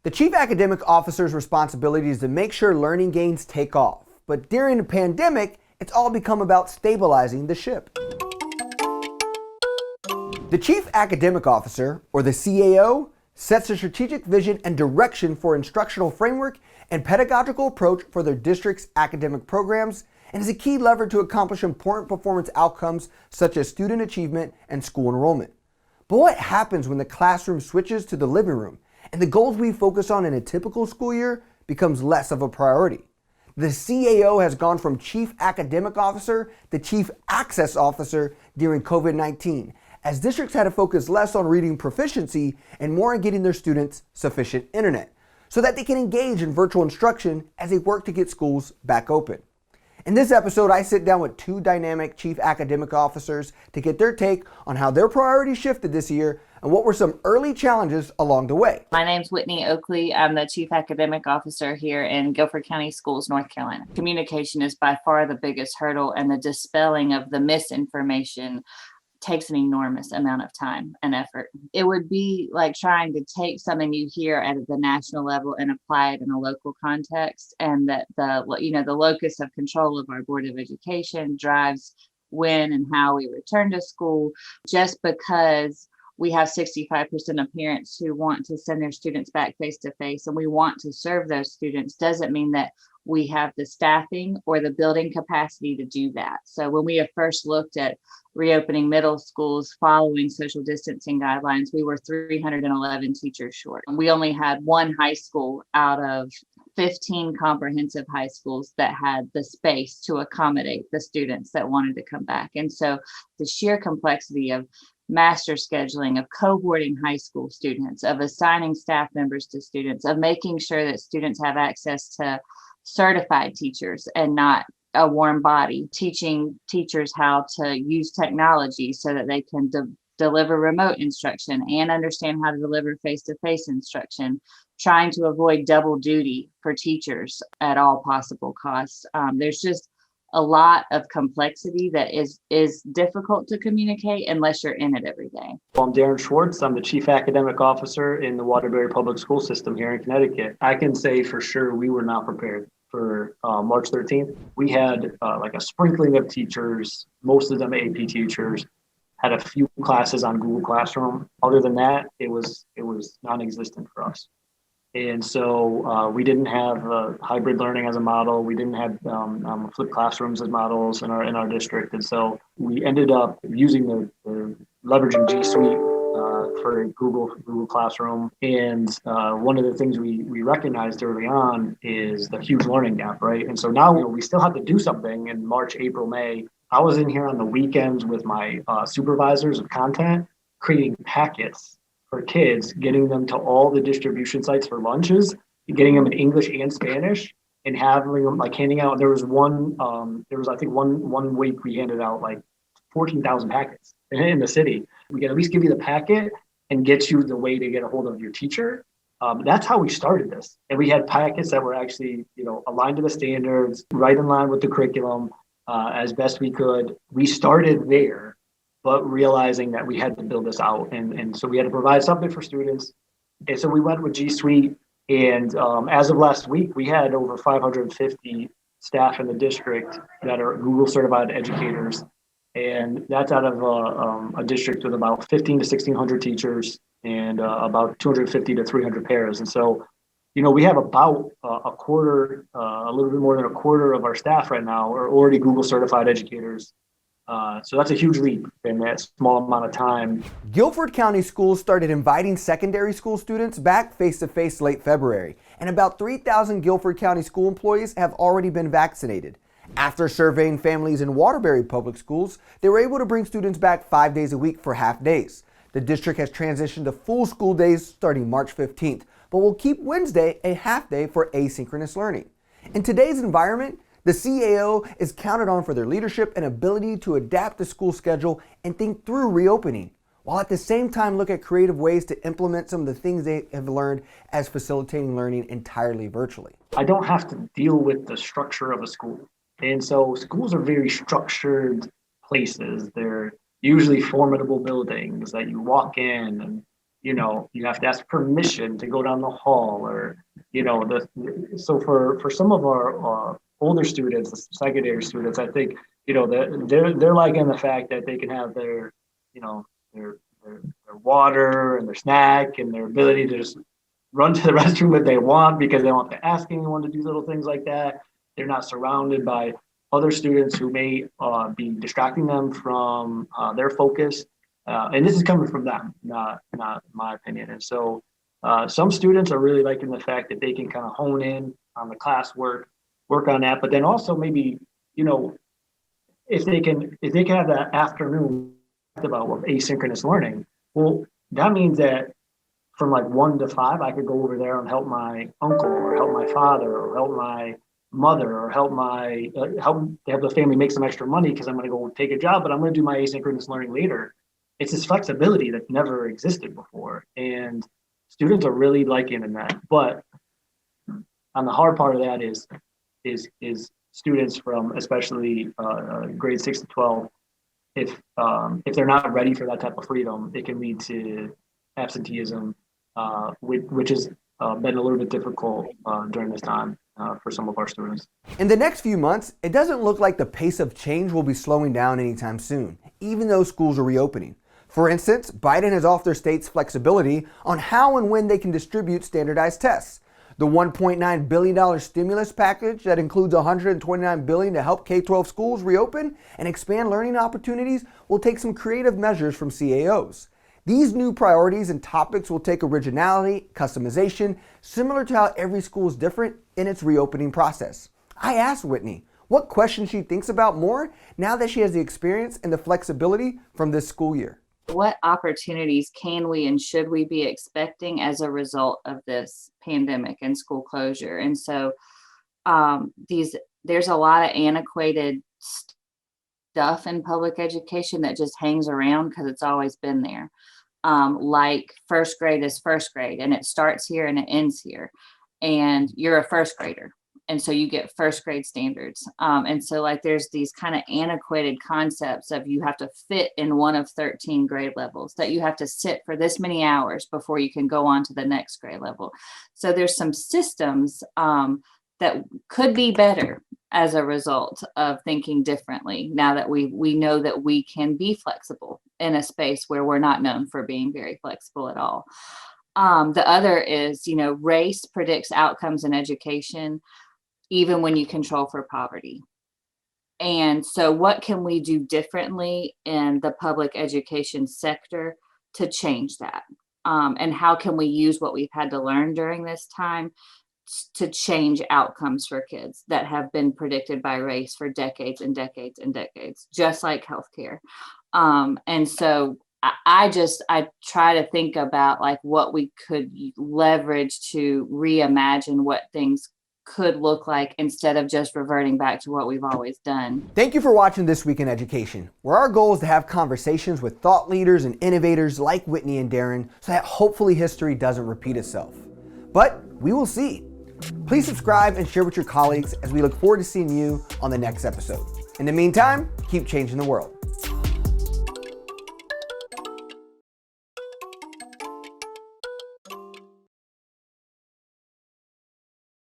The Chief Academic Officer's responsibility is to make sure learning gains take off. But during the pandemic, it's all become about stabilizing the ship. The Chief Academic Officer, or the CAO, sets the strategic vision and direction for instructional framework and pedagogical approach for their district's academic programs and is a key lever to accomplish important performance outcomes such as student achievement and school enrollment. But what happens when the classroom switches to the living room and the goals we focus on in a typical school year becomes less of a priority? The CAO has gone from Chief Academic Officer to Chief Access Officer during COVID-19, as districts had to focus less on reading proficiency and more on getting their students sufficient internet, so that they can engage in virtual instruction as they work to get schools back open. In this episode, I sit down with two dynamic Chief Academic Officers to get their take on how their priorities shifted this year and what were some early challenges along the way. My name's Whitney Oakley. I'm the Chief Academic Officer here in Guilford County Schools, North Carolina. Communication is by far the biggest hurdle, and the dispelling of the misinformation takes an enormous amount of time and effort. It would be like trying to take something you hear at the national level and apply it in a local context, and that the locus of control of our Board of Education drives when and how we return to school. Just because we have 65% of parents who want to send their students back face to face and we want to serve those students doesn't mean that we have the staffing or the building capacity to do that. So when we have first looked at reopening middle schools following social distancing guidelines, we were 311 teachers short. We only had one high school out of 15 comprehensive high schools that had the space to accommodate the students that wanted to come back. And so the sheer complexity of master scheduling, of cohorting high school students, of assigning staff members to students, of making sure that students have access to certified teachers and not a warm body, teaching teachers how to use technology so that they can deliver remote instruction and understand how to deliver face-to-face instruction, trying to avoid double duty for teachers at all possible costs. There's just a lot of complexity that is difficult to communicate unless you're in it every day. I'm Darren Schwartz. I'm the Chief Academic Officer in the Waterbury Public School System here in Connecticut. I can say for sure we were not prepared for March 13th. We had like a sprinkling of teachers, most of them AP teachers, had a few classes on Google Classroom. Other than that, it was non-existent for us. And so we didn't have hybrid learning as a model. We didn't have flipped classrooms as models in our district. And so we ended up using the leveraging G Suite for Google Classroom. And one of the things we recognized early on is the huge learning gap, right? And so now we still have to do something in March, April, May. I was in here on the weekends with my supervisors of content, creating packets for kids, getting them to all the distribution sites for lunches, getting them in English and Spanish, and having them handing out. There was I think one week we handed out 14,000 packets in the city. We can at least give you the packet and get you the way to get a hold of your teacher. That's how we started this. And we had packets that were actually, aligned to the standards, right in line with the curriculum as best we could. We started there, but realizing that we had to build this out. And so we had to provide something for students. And so we went with G Suite. And as of last week, we had over 550 staff in the district that are Google certified educators. And that's out of a district with about 1,500 to 1,600 teachers and about 250 to 300 pairs. And so, we have about a quarter, a little bit more than a quarter of our staff right now are already Google certified educators. So that's a huge leap in that small amount of time. Guilford County Schools started inviting secondary school students back face-to-face late February, and about 3,000 Guilford County school employees have already been vaccinated. After surveying families in Waterbury Public Schools, they were able to bring students back 5 days a week for half days. The district has transitioned to full school days starting March 15th, but will keep Wednesday a half day for asynchronous learning. In today's environment, the CAO is counted on for their leadership and ability to adapt the school schedule and think through reopening, while at the same time look at creative ways to implement some of the things they have learned as facilitating learning entirely virtually. I don't have to deal with the structure of a school. And so schools are very structured places. They're usually formidable buildings that you walk in and you have to ask permission to go down the hall, or so for some of our older students, the secondary students, I think they're liking the fact that they can have their their water and their snack and their ability to just run to the restroom if they want, because they don't have to ask anyone to do little things like that. They're not surrounded by other students who may be distracting them from their focus. And this is coming from them, not my opinion. And so some students are really liking the fact that they can kind of hone in on the classwork, work on that, but then also maybe, if they can have that afternoon about asynchronous learning, well, that means that from like 1 to 5, I could go over there and help my uncle or help my father or help my mother or help the family make some extra money because I'm going to go take a job, but I'm going to do my asynchronous learning later. It's this flexibility that never existed before, and students are really liking that. But on the hard part of that is students from especially grade 6 to 12. If they're not ready for that type of freedom, it can lead to absenteeism, which has been a little bit difficult during this time for some of our students. In the next few months, it doesn't look like the pace of change will be slowing down anytime soon, even though schools are reopening. For instance, Biden has offered their states flexibility on how and when they can distribute standardized tests. The $1.9 billion stimulus package that includes $129 billion to help K-12 schools reopen and expand learning opportunities will take some creative measures from CAOs. These new priorities and topics will take originality, customization, similar to how every school is different in its reopening process. I asked Whitney what questions she thinks about more now that she has the experience and the flexibility from this school year. What opportunities can we and should we be expecting as a result of this pandemic and school closure? And so there's a lot of antiquated stuff in public education that just hangs around because it's always been there. Like first grade is first grade, and it starts here and it ends here. And you're a first grader. And so you get first grade standards. And so like there's these kind of antiquated concepts of you have to fit in one of 13 grade levels, that you have to sit for this many hours before you can go on to the next grade level. So there's some systems that could be better as a result of thinking differently now that we know that we can be flexible in a space where we're not known for being very flexible at all. The other is, race predicts outcomes in education, even when you control for poverty. And so what can we do differently in the public education sector to change that? And how can we use what we've had to learn during this time to change outcomes for kids that have been predicted by race for decades and decades and decades, just like healthcare. And so I try to think about like what we could leverage to reimagine what things could look like instead of just reverting back to what we've always done. Thank you for watching This Week in Education, where our goal is to have conversations with thought leaders and innovators like Whitney and Darren so that hopefully history doesn't repeat itself. But we will see. Please subscribe and share with your colleagues as we look forward to seeing you on the next episode. In the meantime, keep changing the world.